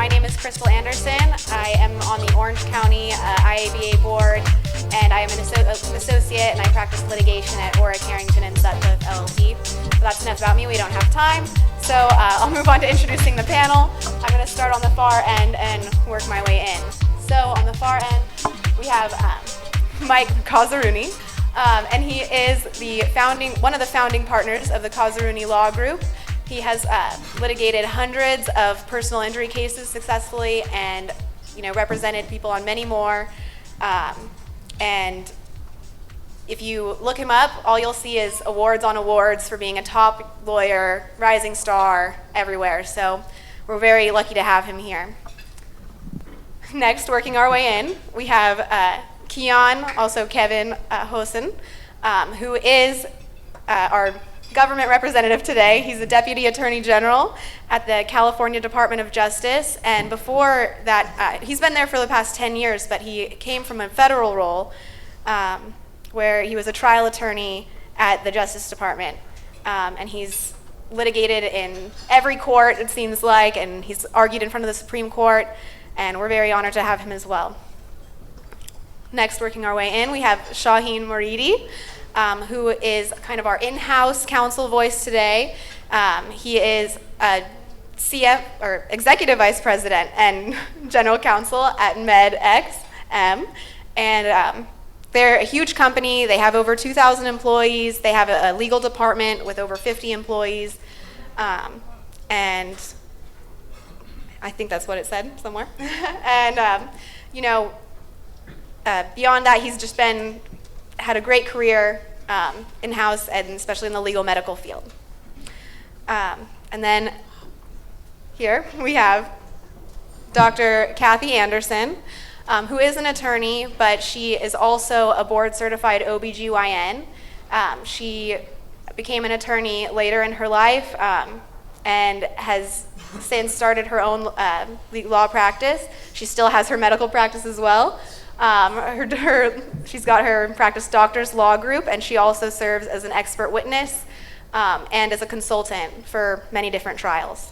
My name is Crystal Anderson. I am on the Orange County IABA board, and I am an associate, and I practice litigation at Orrick, Harrington, and Sutcliffe LLP. But that's enough about me. We don't have time. So I'll move on to introducing the panel. I'm going to start on the far end and work my way in. So on the far end, we have Mike Rooney, and he is one of the founding partners of the Rooney Law Group. He has litigated hundreds of personal injury cases successfully, and represented people on many more. And if you look him up, all you'll see is awards on awards for being a top lawyer, rising star everywhere. So we're very lucky to have him here. Next, working our way in, we have Keon, also Kevin Hosan, who is our government representative today. He's the Deputy Attorney General at the California Department of Justice, and before that, he's been there for the past 10 years, but he came from a federal role where he was a trial attorney at the Justice Department, and he's litigated in every court, it seems like, and he's argued in front of the Supreme Court, and we're very honored to have him as well. Next, working our way in, we have Shaheen Moretti, who is kind of our in-house counsel voice today. He is a Executive Vice President and General Counsel at MedXM, and they're a huge company. They have over 2,000 employees. They have a legal department with over 50 employees, and I think that's what it said somewhere. And beyond that, he's just had a great career in-house, and especially in the legal medical field. And then here we have Dr. Kathy Anderson, who is an attorney, but she is also a board-certified OBGYN. She became an attorney later in her life and has since started her own law practice. She still has her medical practice as well. She's got her practice doctor's law group, and she also serves as an expert witness and as a consultant for many different trials.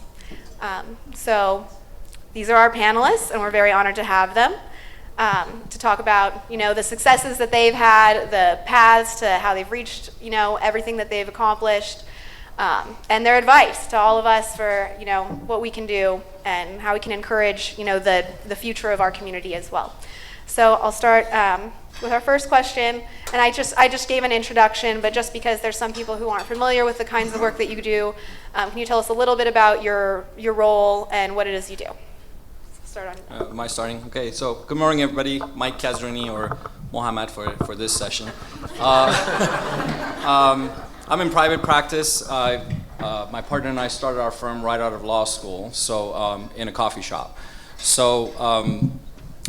So these are our panelists, and we're very honored to have them to talk about the successes that they've had, the paths to how they've reached everything that they've accomplished, and their advice to all of us for what we can do and how we can encourage the future of our community as well. So I'll start with our first question, and I just gave an introduction, but just because there's some people who aren't familiar with the kinds of work that you do, can you tell us a little bit about your role and what it is you do? Start on. Am I starting? Okay, so good morning, everybody. Mike Rooney, or Mohammed for this session. I'm in private practice. My partner and I started our firm right out of law school, so in a coffee shop. So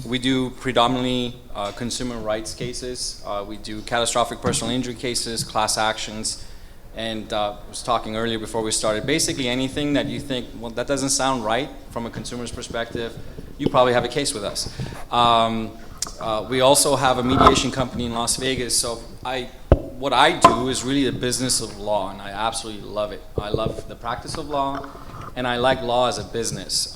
we do predominantly consumer rights cases. We do catastrophic personal injury cases, class actions, and I was talking earlier before we started, basically anything that you think, well, that doesn't sound right from a consumer's perspective, you probably have a case with us. We also have a mediation company in Las Vegas, so what I do is really the business of law, and I absolutely love it. I love the practice of law, and I like law as a business.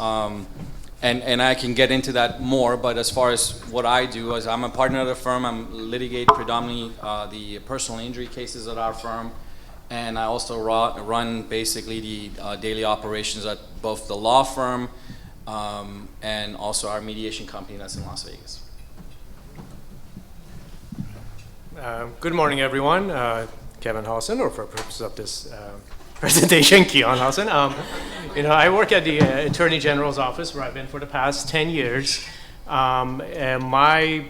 And I can get into that more, but as far as what I do, is I'm a partner of the firm. I litigate predominantly the personal injury cases at our firm, and I also run basically the daily operations at both the law firm and also our mediation company that's in Las Vegas. Good morning, everyone. Kevin Hosan, or for purposes of this presentation, Keon Hosan. I work at the Attorney General's office, where I've been for the past 10 years. The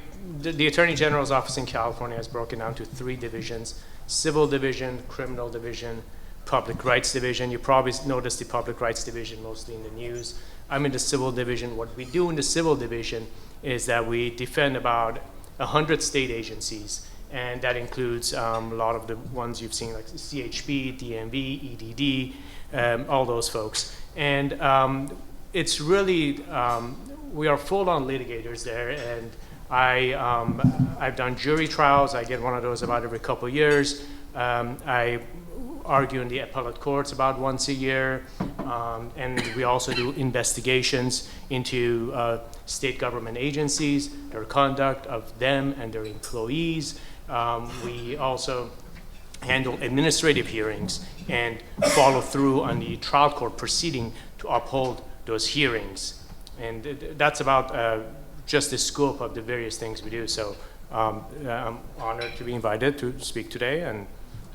Attorney General's office in California is broken down to 3 divisions: Civil Division, Criminal Division, Public Rights Division. You probably noticed the Public Rights Division mostly in the news. I'm in the Civil Division. What we do in the Civil Division is that we defend about 100 state agencies, and that includes a lot of the ones you've seen, like CHP, DMV, EDD, all those folks. And it's really, we are full-on litigators there, and I've done jury trials. I get one of those about every couple of years. I argue in the appellate courts about once a year. And we also do investigations into state government agencies, their conduct of them and their employees. We also handle administrative hearings and follow through on the trial court proceeding to uphold those hearings. And that's about just the scope of the various things we do. So I'm honored to be invited to speak today and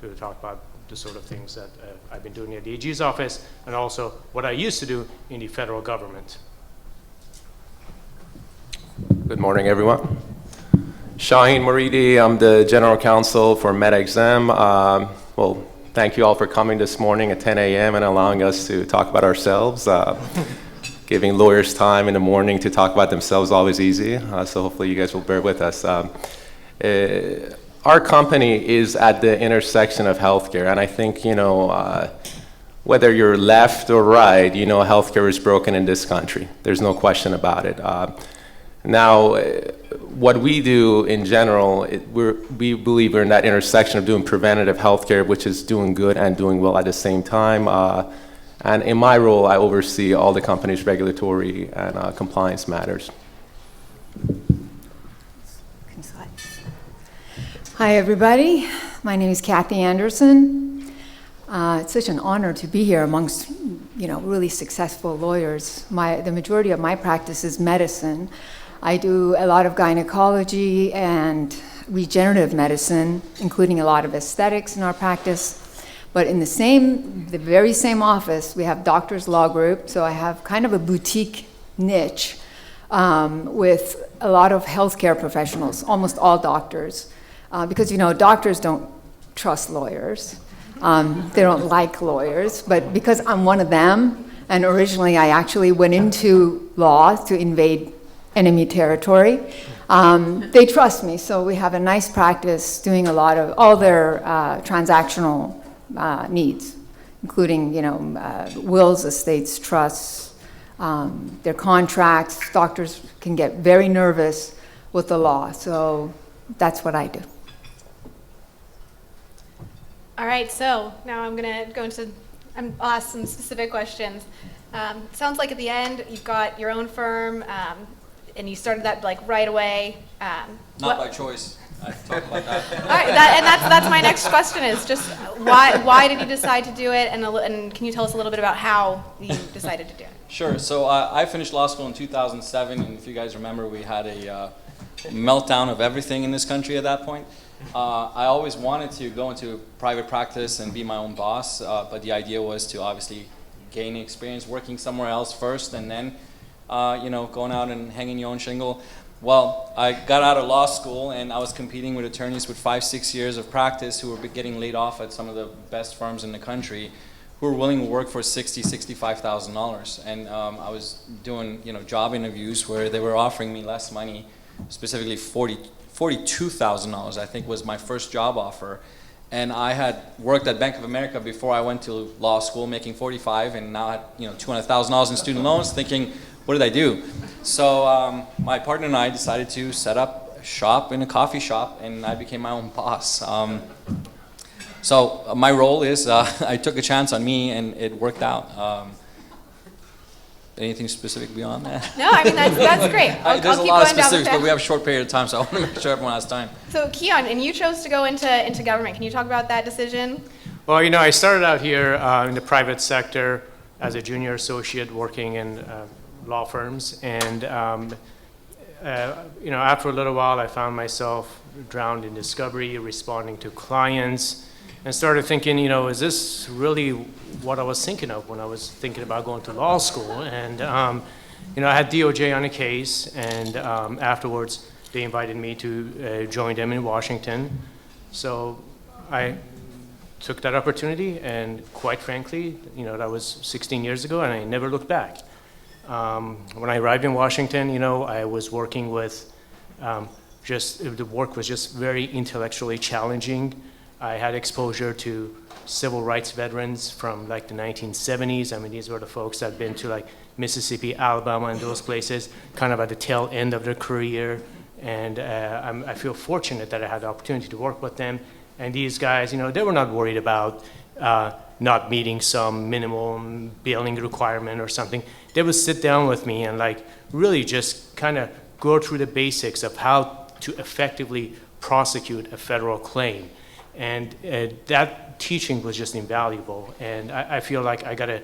to talk about the sort of things that I've been doing at the AG's office and also what I used to do in the federal government. Good morning, everyone. Shaheen Moretti, I'm the General Counsel for MedExam. Well, thank you all for coming this morning at 10 a.m. and allowing us to talk about ourselves. Giving lawyers time in the morning to talk about themselves is always easy, so hopefully you guys will bear with us. Our company is at the intersection of healthcare, and I think, whether you're left or right, healthcare is broken in this country. There's no question about it. Now, what we do in general, we believe we're in that intersection of doing preventative healthcare, which is doing good and doing well at the same time. And in my role, I oversee all the company's regulatory and compliance matters. Hi, everybody. My name is Kathy Anderson. It's such an honor to be here amongst, really successful lawyers. The majority of my practice is medicine. I do a lot of gynecology and regenerative medicine, including a lot of aesthetics in our practice. But in the very same office, we have doctor's law group, so I have kind of a boutique niche with a lot of healthcare professionals, almost all doctors. Because, doctors don't trust lawyers. They don't like lawyers, but because I'm one of them, and originally I actually went into law to invade enemy territory, they trust me. So we have a nice practice doing a lot of all their transactional needs, including, wills, estates, trusts, their contracts. Doctors can get very nervous with the law, so that's what I do. All right, so now I'm going to go into, I'll ask some specific questions. Sounds like at the end you've got your own firm, and you started that right away. Not by choice. I talked about that. All right, that's my next question is just why did you decide to do it, and can you tell us a little bit about how you decided to do it? Sure. So I finished law school in 2007, and if you guys remember, we had a meltdown of everything in this country at that point. I always wanted to go into private practice and be my own boss, but the idea was to obviously gain experience working somewhere else first, and then going out and hanging your own shingle. Well, I got out of law school and I was competing with attorneys with 5-6 years of practice who were getting laid off at some of the best firms in the country, who were willing to work for $60,000, $65,000. And I was doing job interviews where they were offering me less money, specifically $42,000 I think was my first job offer. And I had worked at Bank of America before I went to law school, making $45,000, and now I had $200,000 in student loans, thinking, what did I do? So my partner and I decided to set up shop in a coffee shop, and I became my own boss. So my role is I took a chance on me, and it worked out. Anything specific beyond that? No, I mean that's great. I'll There's keep a lot of going down the specifics, path. but we have a short period of time, so I want to make sure everyone has time. So Keon, and you chose to go into government. Can you talk about that decision? Well, I started out here in the private sector as a junior associate working in law firms, and after a little while I found myself drowned in discovery, responding to clients, and started thinking, is this really what I was thinking of when I was thinking about going to law school? And I had DOJ on a case, and afterwards they invited me to join them in Washington. So I took that opportunity, and quite frankly, that was 16 years ago, and I never looked back. When I arrived in Washington, I was working with the work was just very intellectually challenging. I had exposure to civil rights veterans from the 1970s. I mean, these were the folks that had been to Mississippi, Alabama, and those places, kind of at the tail end of their career. And I feel fortunate that I had the opportunity to work with them. And these guys, they were not worried about not meeting some minimum billing requirement or something, they would sit down with me and like really just kind of go through the basics of how to effectively prosecute a federal claim. And that teaching was just invaluable. And I feel like I got a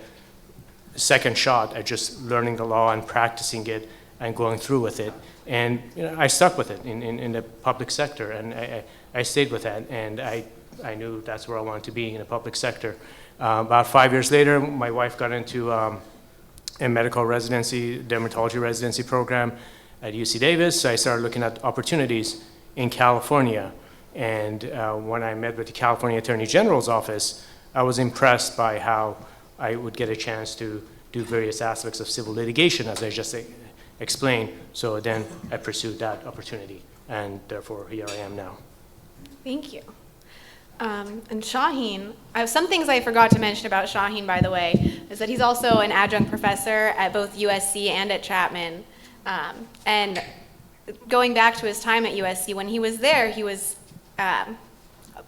second shot at just learning the law and practicing it and going through with it. And I stuck with it in the public sector, and I stayed with that, and I knew that's where I wanted to be, in the public sector. About 5 years later, my wife got into a medical residency, dermatology residency program at UC Davis, so I started looking at opportunities in California. And when I met with the California Attorney General's office, I was impressed by how I would get a chance to do various aspects of civil litigation, as I just explained. So then I pursued that opportunity, and therefore here I am now. Thank you. And Shaheen, some things I forgot to mention about Shaheen, by the way, is that he's also an adjunct professor at both USC and at Chapman. And going back to his time at USC, when he was there, he was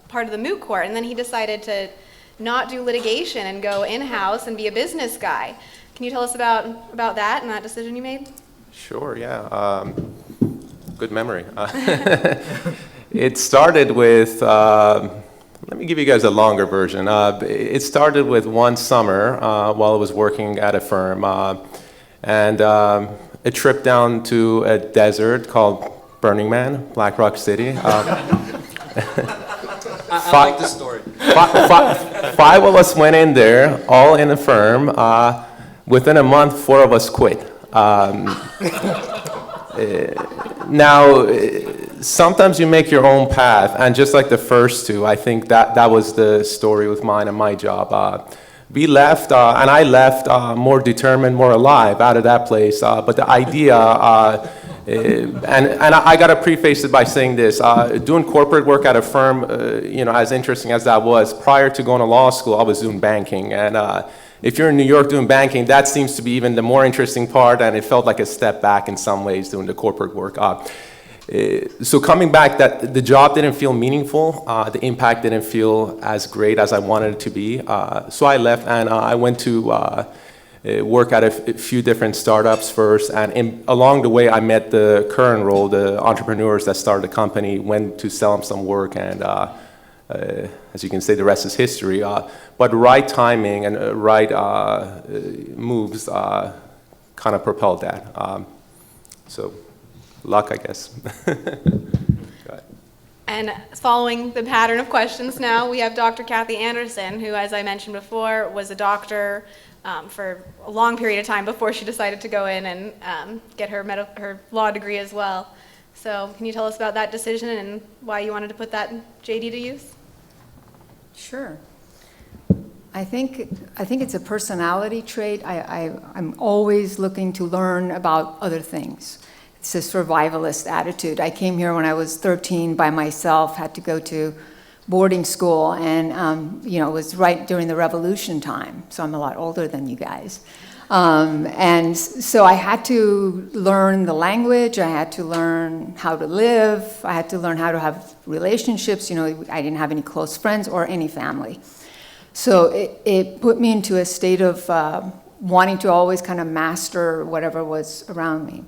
part of the moot court, and then he decided to not do litigation and go in-house and be a business guy. Can you tell us about that and that decision you made? Sure, yeah. Good memory. It started with, let me give you guys a longer version. It started with one summer while I was working at a firm, and a trip down to a desert called Burning Man, Black Rock City. I like this story. Five of us went in there, all in a firm. Within a month, 4 of us quit. Now, sometimes you make your own path, and just like the first two, I think that was the story with mine and my job. We left, and I left more determined, more alive out of that place. But the idea, and I got to preface it by saying this: doing corporate work at a firm, as interesting as that was, prior to going to law school, I was doing banking, and if you're in New York doing banking, that seems to be even the more interesting part, and it felt like a step back in some ways doing the corporate work. So coming back, that the job didn't feel meaningful, the impact didn't feel as great as I wanted it to be. So I left, and I went to work at a few different startups first, and along the way I met the current role, the entrepreneurs that started the company, went to sell them some work, and as you can say, the rest is history. But right timing and right moves kind of propelled that. So luck, I guess. And following the pattern of questions now, we have Dr. Kathy Anderson, who, as I mentioned before, was a doctor for a long period of time before she decided to go in and get her law degree as well. So can you tell us about that decision and why you wanted to put that JD to use? Sure. I think it's a personality trait. I'm always looking to learn about other things. It's a survivalist attitude. I came here when I was 13 by myself, had to go to boarding school, and it was right during the revolution time, so I'm a lot older than you guys. And so I had to learn the language, I had to learn how to live, I had to learn how to have relationships. I didn't have any close friends or any family. So it put me into a state of wanting to always kind of master whatever was around me.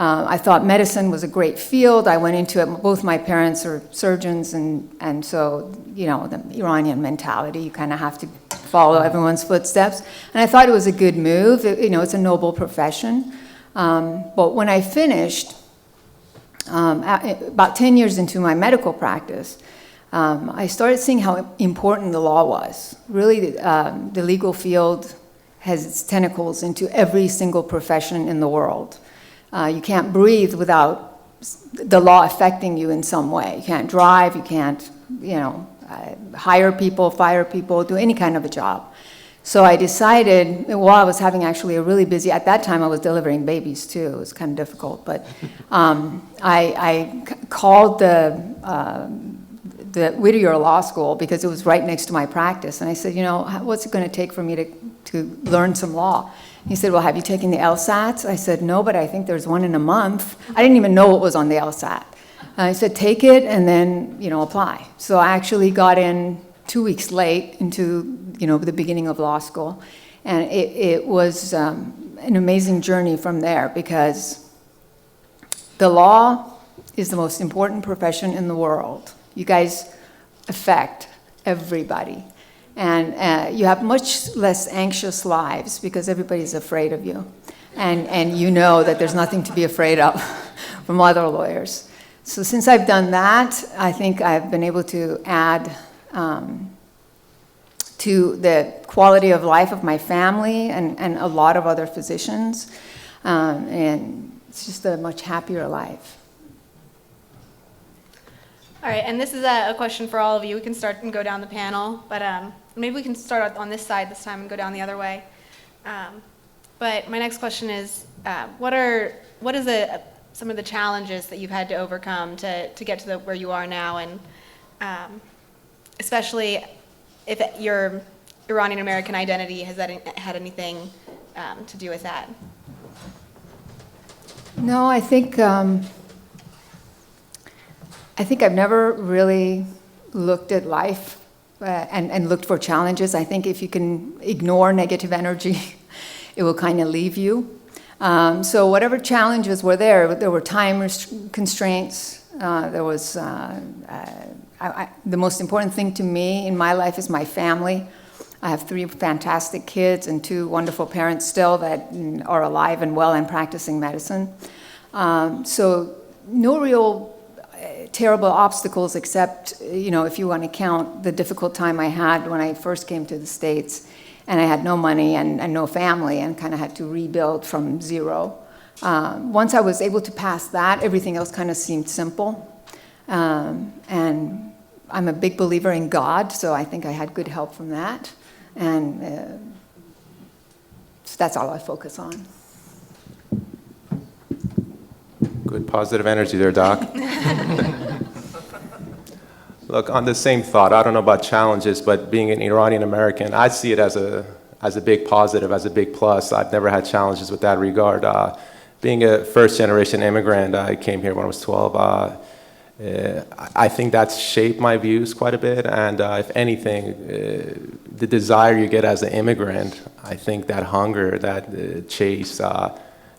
I thought medicine was a great field. I went into it. Both my parents are surgeons, and so, the Iranian mentality, you kind of have to follow everyone's footsteps. And I thought it was a good move. It's a noble profession. But when I finished, about 10 years into my medical practice, I started seeing how important the law was. Really, the legal field has its tentacles into every single profession in the world. You can't breathe without the law affecting you in some way. You can't drive, you can't, hire people, fire people, do any kind of a job. So I decided, while I was having actually a really busy, at that time I was delivering babies too, it was kind of difficult, but I called the Whittier Law School because it was right next to my practice, and I said, what's it going to take for me to learn some law? He said, well, have you taken the LSATs? I said, no, but I think there's one in a month. I didn't even know what was on the LSAT. I said, take it and then, apply. So I actually got in 2 weeks late into the beginning of law school. And it was an amazing journey from there, because the law is the most important profession in the world. You guys affect everybody. And you have much less anxious lives because everybody's afraid of you. And you know that there's nothing to be afraid of from other lawyers. So since I've done that, I think I've been able to add to the quality of life of my family and a lot of other physicians. And it's just a much happier life. All right, and this is a question for all of you. We can start and go down the panel, but maybe we can start on this side this time and go down the other way. But my next question is, what is some of the challenges that you've had to overcome to get to where you are now, and especially if your Iranian American identity has that had anything to do with that? No, I think I've never really looked at life and looked for challenges. I think if you can ignore negative energy, it will kind of leave you. So whatever challenges were there were time constraints. There was the most important thing to me in my life is my family. I have 3 fantastic kids and 2 wonderful parents still that are alive and well and practicing medicine. So no real terrible obstacles except, if you want to count the difficult time I had when I first came to the States and I had no money and no family and kind of had to rebuild from zero. Once I was able to pass that, everything else kind of seemed simple. And I'm a big believer in God, so I think I had good help from that. And so that's all I focus on. Good positive energy there, Doc. Look, on the same thought, I don't know about challenges, but being an Iranian American, I see it as a big positive, as a big plus. I've never had challenges with that regard. Being a first-generation immigrant, I came here when I was 12. I think that's shaped my views quite a bit, and if anything, the desire you get as an immigrant, I think that hunger, that chase,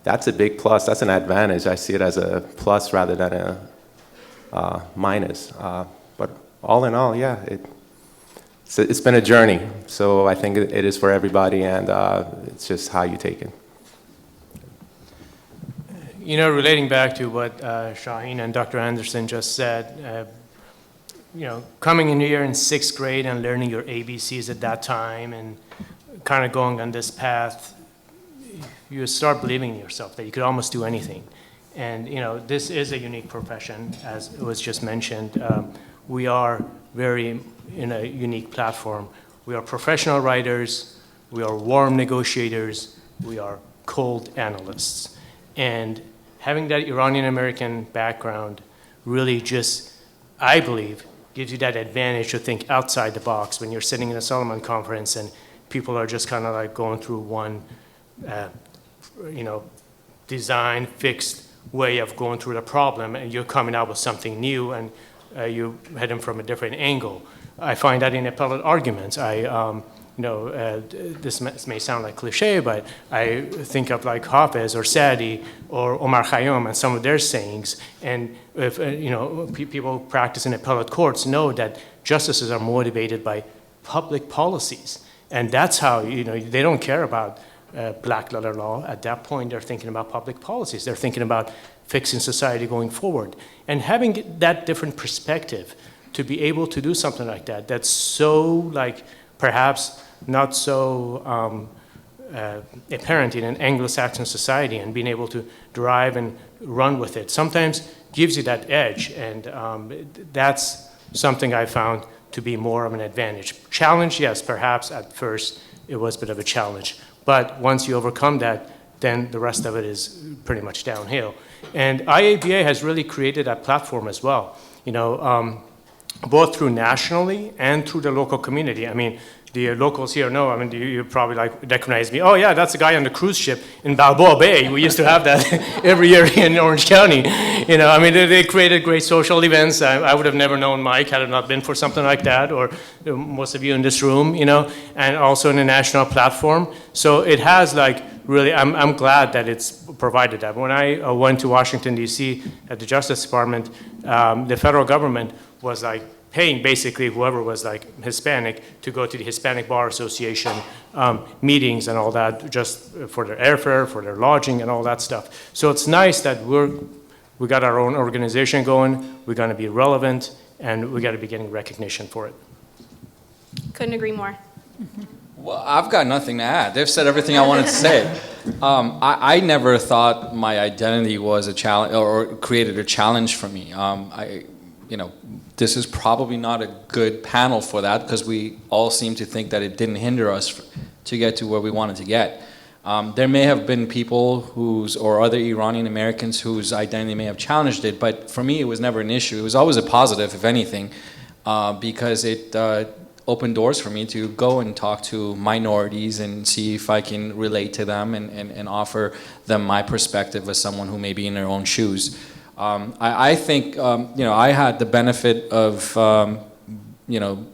that's a big plus. That's an advantage. I see it as a plus rather than a minus. But all in all, yeah, it's been a journey. So I think it is for everybody, and it's just how you take it. Relating back to what Shaheen and Dr. Anderson just said, coming in here in 6th grade and learning your ABCs at that time and kind of going on this path, you start believing in yourself that you could almost do anything. And, this is a unique profession, as it was just mentioned. We are very in a unique platform. We are professional writers, we are warm negotiators, we are cold analysts. And having that Iranian American background really just, I believe, gives you that advantage to think outside the box when you're sitting in a Solomon conference and people are just kind of like going through one, design, fixed way of going through the problem, and you're coming out with something new and you hit them from a different angle. I find that in appellate arguments. This may sound like cliche, but I think of like Hafez or Sadi or Omar Khayyam and some of their sayings. And if people practice in appellate courts know that justices are motivated by public policies, and that's how they don't care about black letter law. At that point, they're thinking about public policies. They're thinking about fixing society going forward, and having that different perspective to be able to do something like that. That's so perhaps not so apparent in an Anglo-Saxon society, and being able to drive and run with it sometimes gives you that edge, and that's something I found to be more of an advantage. Challenge, yes, perhaps at first it was a bit of a challenge, but once you overcome that, then the rest of it is pretty much downhill. And IABA has really created that platform as well, both through nationally and through the local community. I mean, the locals here know. I mean, you probably like recognize me. Oh yeah, that's the guy on the cruise ship in Balboa Bay. We used to have that every year in Orange County. You know, I mean, they created great social events. I would have never known Mike had it not been for something like that, or most of you in this room, you know, and also in a national platform. So it has like really, I'm glad that it's provided that. When I went to Washington, D.C. at the Justice Department, the federal government was like paying basically whoever was like Hispanic to go to the Hispanic Bar Association meetings and all that, just for their airfare, for their lodging and all that stuff. So it's nice that we got our own organization going, we're gonna be relevant, and we gotta be getting recognition for it. Couldn't agree more. Well, I've got nothing to add. They've said everything I wanted to say. I never thought my identity was a challenge or created a challenge for me. You know, this is probably not a good panel for that because we all seem to think that it didn't hinder us to get to where we wanted to get. There may have been people or other Iranian Americans whose identity may have challenged it, but for me it was never an issue. It was always a positive, if anything, because it opened doors for me to go and talk to minorities and see if I can relate to them and offer them my perspective as someone who may be in their own shoes. I think, you know, I had the benefit of, you know,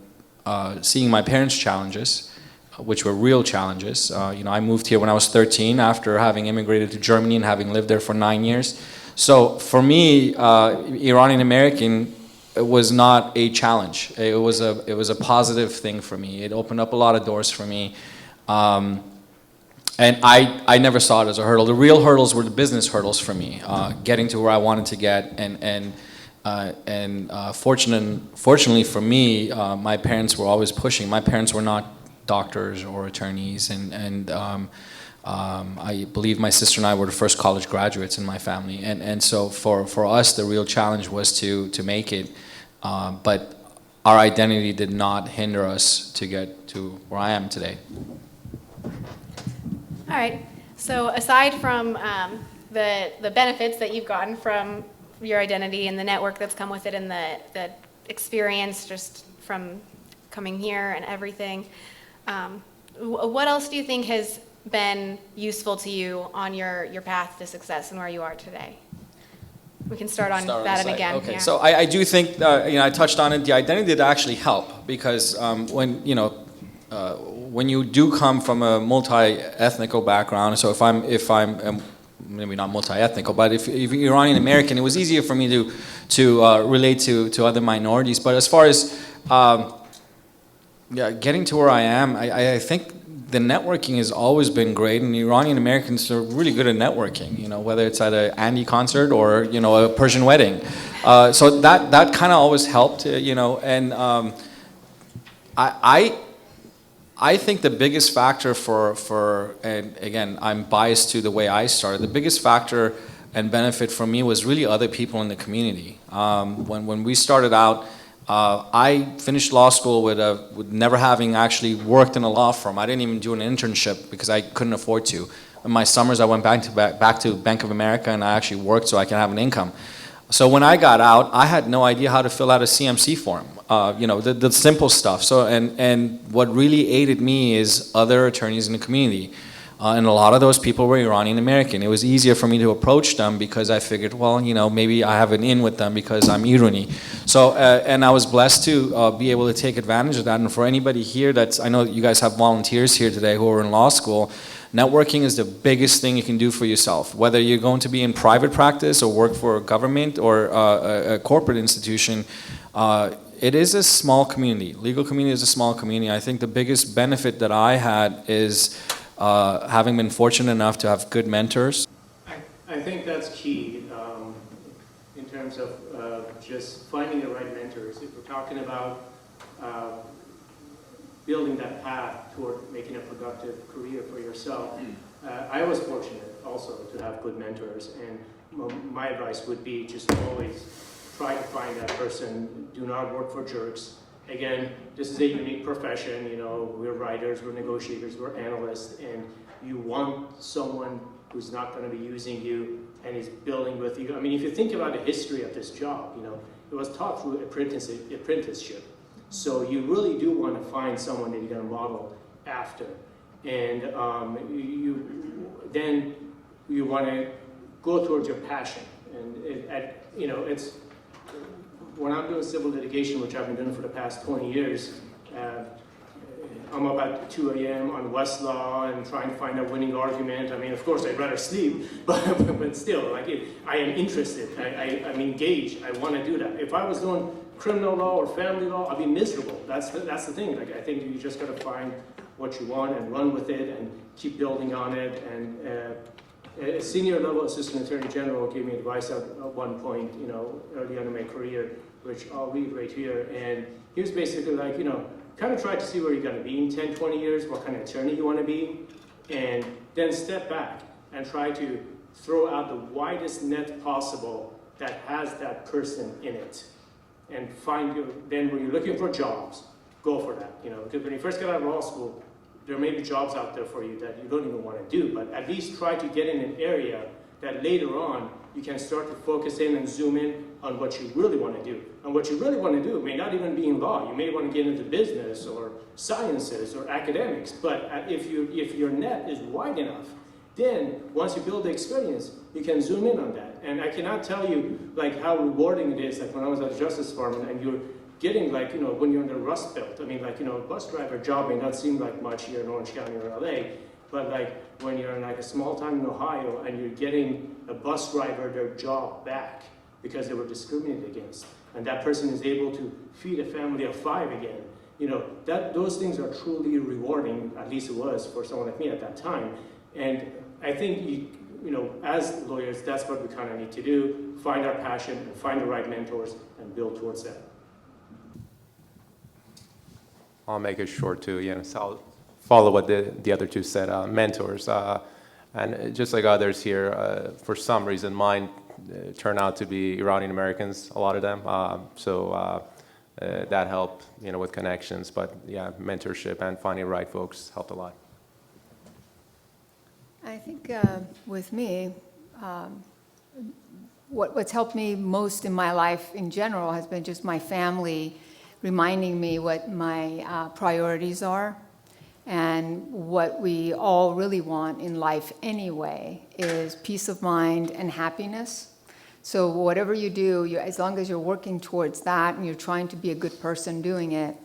seeing my parents' challenges, which were real challenges. You know, I moved here when I was 13 after having immigrated to Germany and having lived there for 9 years. So for me, Iranian American was not a challenge. It was a positive thing for me. It opened up a lot of doors for me. And I never saw it as a hurdle. The real hurdles were the business hurdles for me, getting to where I wanted to get. Fortunately for me, my parents were always pushing. My parents were not doctors or attorneys, and I believe my sister and I were the first college graduates in my family. And so for us, the real challenge was to make it. But our identity did not hinder us to get to where I am today. All right. So aside from the benefits that you've gotten from your identity and the network that's come with it and the experience just from coming here and everything, what else do you think has been useful to you on your path to success and where you are today? We can start on that and again. Okay. Yeah. So I do think, you know, I touched on it. The identity did actually help because when, you know, when you do come from a multi-ethnical background, so if I'm maybe not multi-ethnical, but if you're Iranian American, it was easier for me to relate to other minorities. But as far as getting to where I am, I think the networking has always been great, and Iranian Americans are really good at networking. You know, whether it's at an Andy concert or a Persian wedding. So that kind of always helped. You know, and I think the biggest factor and again, I'm biased to the way I started, the biggest factor and benefit for me was really other people in the community. When we started out, I finished law school with never having actually worked in a law firm. I didn't even do an internship because I couldn't afford to. In my summers, I went back to Bank of America and I actually worked so I can have an income. So when I got out, I had no idea how to fill out a CMC form. You know, the simple stuff. So and what really aided me is other attorneys in the community. And a lot of those people were Iranian American. It was easier for me to approach them because I figured, well, you know, maybe I have an in with them because I'm Irani. So, and I was blessed to be able to take advantage of that. And for anybody here I know you guys have volunteers here today who are in law school, networking is the biggest thing you can do for yourself. Whether you're going to be in private practice or work for a government or a corporate institution, it is a small community. Legal community is a small community. I think the biggest benefit that I had is having been fortunate enough to have good mentors. I think that's key in terms of just finding the right mentors. If we're talking about building that path toward making a productive career for yourself, I was fortunate also to have good mentors, and my advice would be just always try to find that person. Do not work for jerks. Again, this is a unique profession. You know, we're writers, we're negotiators, we're analysts, and you want someone who's not going to be using you and is building with you. I mean, if you think about the history of this job, you know, it was taught through apprenticeship. So you really do want to find someone that you're going to model after. And then you want to go towards your passion. And it's when I'm doing civil litigation, which I've been doing for the past 20 years, I'm up at 2 a.m. on Westlaw and trying to find a winning argument. I mean, of course, I'd rather sleep, but still, like, I am interested. I'm engaged. I want to do that. If I was doing criminal law or family law, I'd be miserable. That's the thing. Like, I think you just got to find what you want and run with it and keep building on it. And a senior level assistant attorney general gave me advice at one point, early on in my career, which I'll read right here. And he was basically like, kind of try to see where you're going to be in 10, 20 years, what kind of attorney you want to be, and then step back and try to throw out the widest net possible that has that person in it. And then when you're looking for jobs, go for that. Because when you first get out of law school, there may be jobs out there for you that you don't even want to do, but at least try to get in an area that later on you can start to focus in and zoom in on what you really want to do. And what you really want to do may not even be in law. You may want to get into business or sciences or academics, but if your net is wide enough, then once you build the experience, you can zoom in on that. And I cannot tell you like how rewarding it is, like when I was at the Justice Department and you're getting like, when you're in the Rust Belt, I mean, like, a bus driver job may not seem like much here in Orange County or LA, but like when you're in like a small town in Ohio and you're getting a bus driver their job back because they were discriminated against, and that person is able to feed a family of 5 again, those things are truly rewarding, at least it was for someone like me at that time. And I think, as lawyers, that's what we kind of need to do, find our passion, and find the right mentors, and build towards that. I'll make it short too. So I'll follow what the other two said. Mentors, and just like others here, for some reason, mine turn out to be Iranian Americans. A lot of them. That helped, with connections. But yeah, mentorship and finding the right folks helped a lot. I think with me, what's helped me most in my life in general has been just my family reminding me what my priorities are. And what we all really want in life anyway is peace of mind and happiness. So whatever you do, as long as you're working towards that and you're trying to be a good person doing it,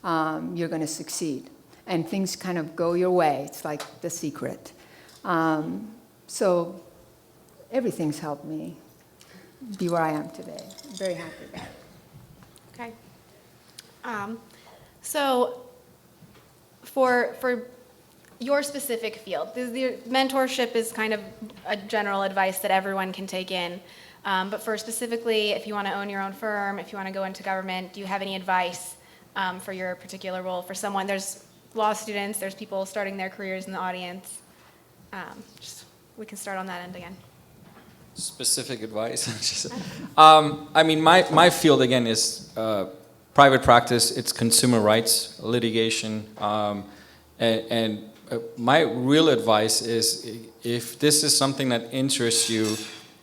you're going to succeed. And things kind of go your way. It's like the secret. So everything's helped me be where I am today. I'm very happy about it. Okay. So for your specific field, the mentorship is kind of a general advice that everyone can take in. But for specifically, if you want to own your own firm, if you want to go into government, do you have any advice for your particular role? For someone, there's law students, there's people starting their careers in the audience. We can start on that end again. Specific advice. I mean, my field again is private practice. It's consumer rights litigation, and my real advice is if this is something that interests you,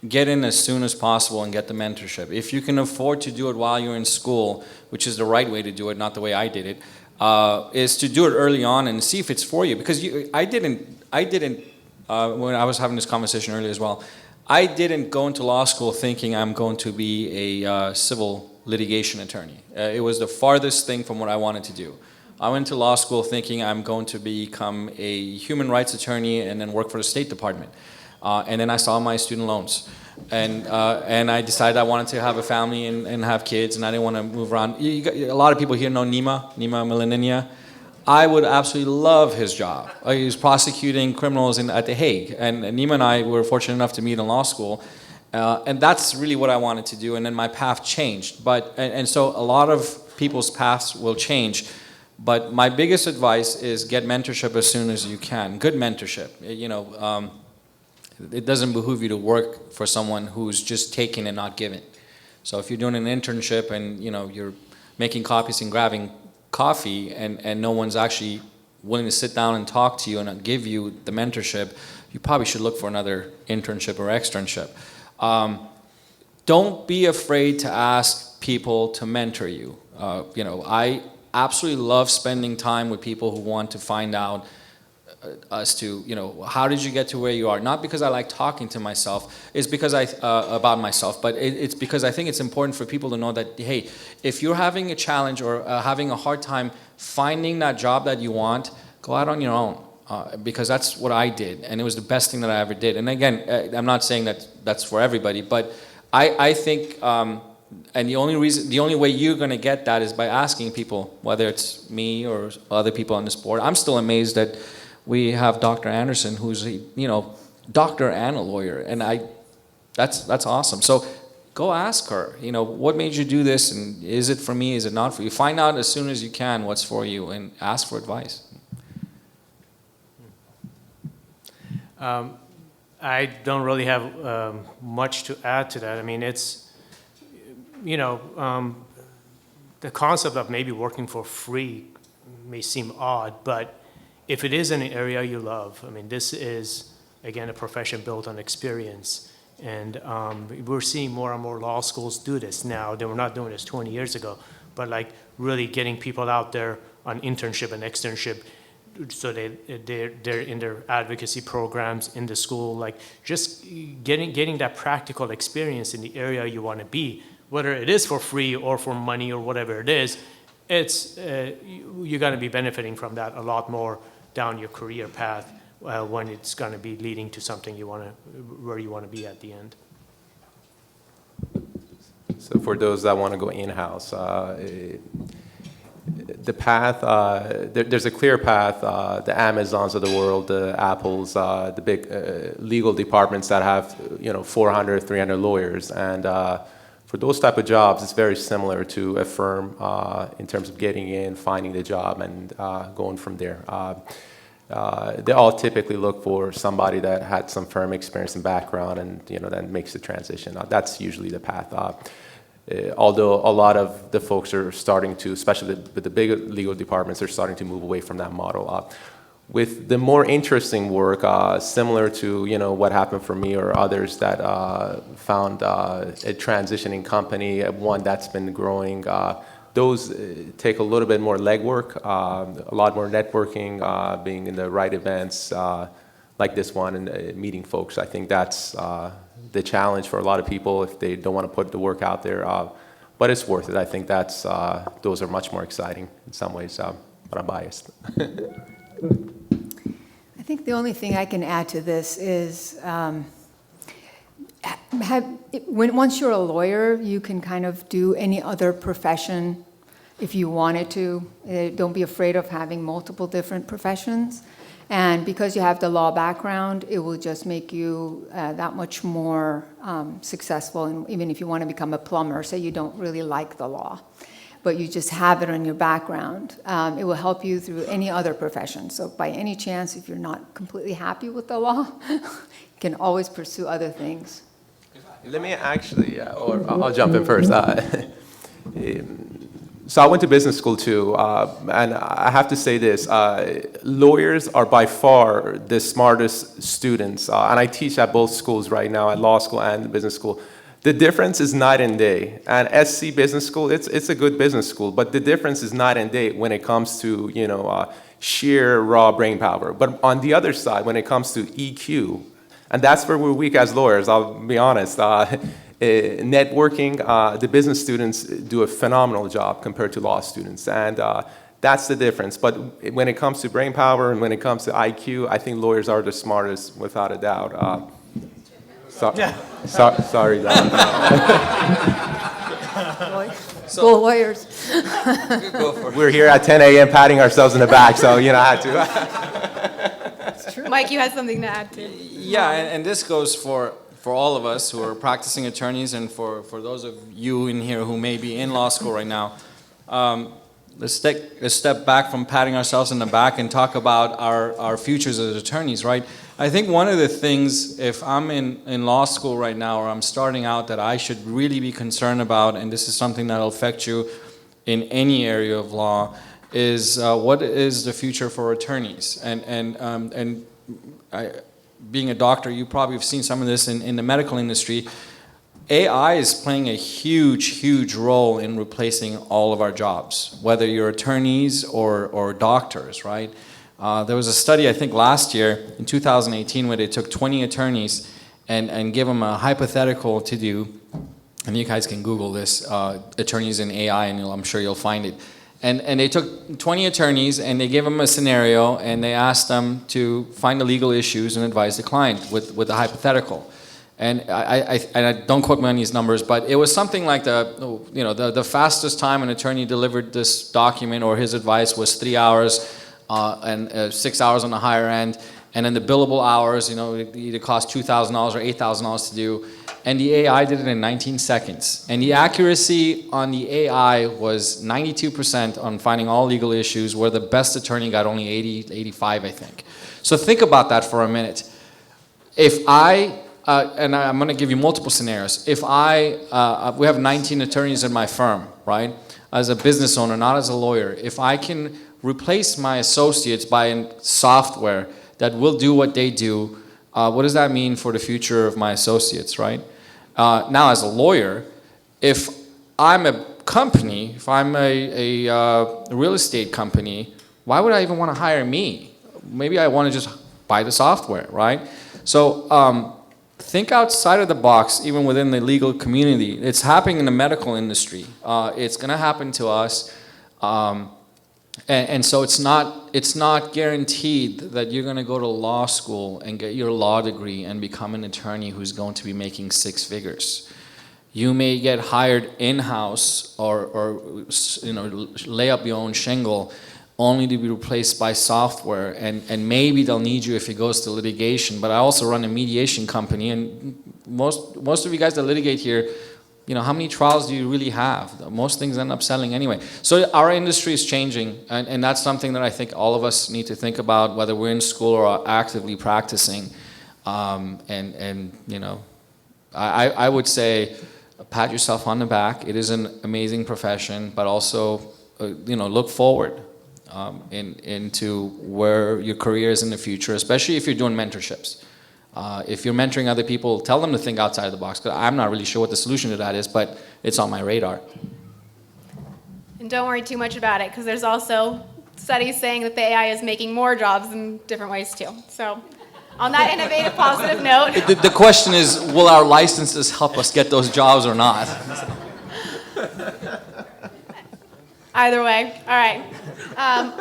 get in as soon as possible and get the mentorship. If you can afford to do it while you're in school, which is the right way to do it, not the way I did it, is to do it early on and see if it's for you. Because I didn't. When I was having this conversation earlier as well, I didn't go into law school thinking I'm going to be a civil litigation attorney. It was the farthest thing from what I wanted to do. I went to law school thinking I'm going to become a human rights attorney and then work for the State Department. And then I saw my student loans. And I decided I wanted to have a family and have kids, and I didn't want to move around. A lot of people here know Nima Milaninia. I would absolutely love his job. He was prosecuting criminals at The Hague. And Nima and I were fortunate enough to meet in law school. And that's really what I wanted to do. And then my path changed. And so a lot of people's paths will change. But my biggest advice is get mentorship as soon as you can. Good mentorship. It doesn't behoove you to work for someone who's just taking and not giving. So if you're doing an internship and you're making copies and grabbing coffee and no one's actually willing to sit down and talk to you and give you the mentorship, you probably should look for another internship or externship. Don't be afraid to ask people to mentor you. I absolutely love spending time with people who want to find out as to, how did you get to where you are? Not because I like talking to myself, it's because about myself, but it's because I think it's important for people to know that, hey, if you're having a challenge or having a hard time finding that job that you want, go out on your own. Because that's what I did, and it was the best thing that I ever did. And again, I'm not saying that that's for everybody, but I think, and the only way you're going to get that is by asking people, whether it's me or other people on this board. I'm still amazed that we have Dr. Anderson, who's a doctor and a lawyer, and that's awesome. So go ask her, what made you do this, and is it for me, is it not for you? Find out as soon as you can what's for you, and ask for advice. I don't really have much to add to that. I mean, it's, the concept of maybe working for free may seem odd, but if it is in an area you love, I mean, this is, again, a profession built on experience. And we're seeing more and more law schools do this now. They were not doing this 20 years ago, but like really getting people out there on internship and externship, so they're in their advocacy programs in the school, like just getting that practical experience in the area you want to be, whether it is for free or for money or whatever it is. It's you're going to be benefiting from that a lot more down your career path when it's going to be leading to something where you want to be at the end. So for those that want to go in-house, the path, there's a clear path. The Amazons of the world, the Apples, the big legal departments that have 400, 300 lawyers, and for those type of jobs, it's very similar to a firm in terms of getting in, finding the job, and going from there. They all typically look for somebody that had some firm experience and background, and then makes the transition. That's usually the path. Although a lot of the folks are starting to, especially with the big legal departments, are starting to move away from that model. With the more interesting work, similar to what happened for me or others that found a transitioning company, one that's been growing, those take a little bit more legwork, a lot more networking, being in the right events like this one, and meeting folks. I think that's the challenge for a lot of people if they don't want to put the work out there, but it's worth it. I think that's those are much more exciting in some ways, but I'm biased. I think the only thing I can add to this is once you're a lawyer, you can kind of do any other profession if you wanted to. Don't be afraid of having multiple different professions. And because you have the law background, it will just make you that much more successful. And even if you want to become a plumber, say you don't really like the law, but you just have it on your background, it will help you through any other profession. So by any chance, if you're not completely happy with the law, you can always pursue other things. Let me actually, or I'll jump in first. So I went to business school too, and I have to say this, lawyers are by far the smartest students, and I teach at both schools right now, at law school and business school. The difference is night and day. And SC Business School, it's a good business school, but the difference is night and day when it comes to sheer raw brain power. But on the other side, when it comes to EQ, and that's where we're weak as lawyers, I'll be honest. Networking, the business students do a phenomenal job compared to law students, and that's the difference. But when it comes to brain power and when it comes to IQ, I think lawyers are the smartest without a doubt. Sorry. So, lawyers. We're here at 10 a.m. patting ourselves in the back, so I had to. It's true. Mike, you had something to add to. Yeah, and this goes for all of us who are practicing attorneys, and for those of you in here who may be in law school right now. Let's take a step back from patting ourselves in the back and talk about our futures as attorneys, right? I think one of the things, if I'm in law school right now or I'm starting out, that I should really be concerned about, and this is something that will affect you in any area of law, is what is the future for attorneys? Being a doctor, you probably have seen some of this in the medical industry. AI is playing a huge role in replacing all of our jobs, whether you're attorneys or doctors, right? There was a study, I think last year, in 2018, where they took 20 attorneys and give them a hypothetical to do, and you guys can Google this, attorneys in AI, and I'm sure you'll find it. And they took 20 attorneys and they gave them a scenario and they asked them to find the legal issues and advise the client with the hypothetical. And I don't quote me on these numbers, but it was something like the fastest time an attorney delivered this document or his advice was 3 hours and 6 hours on the higher end. And then the billable hours, it either cost $2,000 or $8,000 to do. And the AI did it in 19 seconds. And the accuracy on the AI was 92% on finding all legal issues, where the best attorney got only 80, 85, I think. So think about that for a minute. If and I'm going to give you multiple scenarios. If we have 19 attorneys in my firm, right? As a business owner, not as a lawyer. If I can replace my associates by software that will do what they do, what does that mean for the future of my associates, right? Now, as a lawyer, if I'm a company, if I'm a real estate company, why would I even want to hire me? Maybe I want to just buy the software, right? So think outside of the box, even within the legal community. It's happening in the medical industry. It's going to happen to us. And so it's not guaranteed that you're going to go to law school and get your law degree and become an attorney who's going to be making 6 figures. You may get hired in-house or lay up your own shingle only to be replaced by software, and maybe they'll need you if it goes to litigation. But I also run a mediation company, and most of you guys that litigate here, how many trials do you really have? Most things end up settling anyway. So our industry is changing, and that's something that I think all of us need to think about, whether we're in school or actively practicing. I would say, pat yourself on the back. It is an amazing profession, but also, look forward into where your career is in the future, especially if you're doing mentorships. If you're mentoring other people, tell them to think outside of the box, because I'm not really sure what the solution to that is, but it's on my radar. And don't worry too much about it, because there's also studies saying that the AI is making more jobs in different ways too. So on that innovative, positive note. The question is, will our licenses help us get those jobs or not? Either way. All right.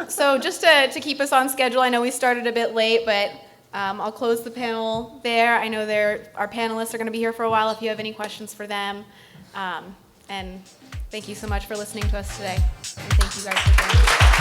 So just to keep us on schedule, I know we started a bit late, but I'll close the panel there. I know our panelists are going to be here for a while if you have any questions for them. And thank you so much for listening to us today. And thank you guys for joining.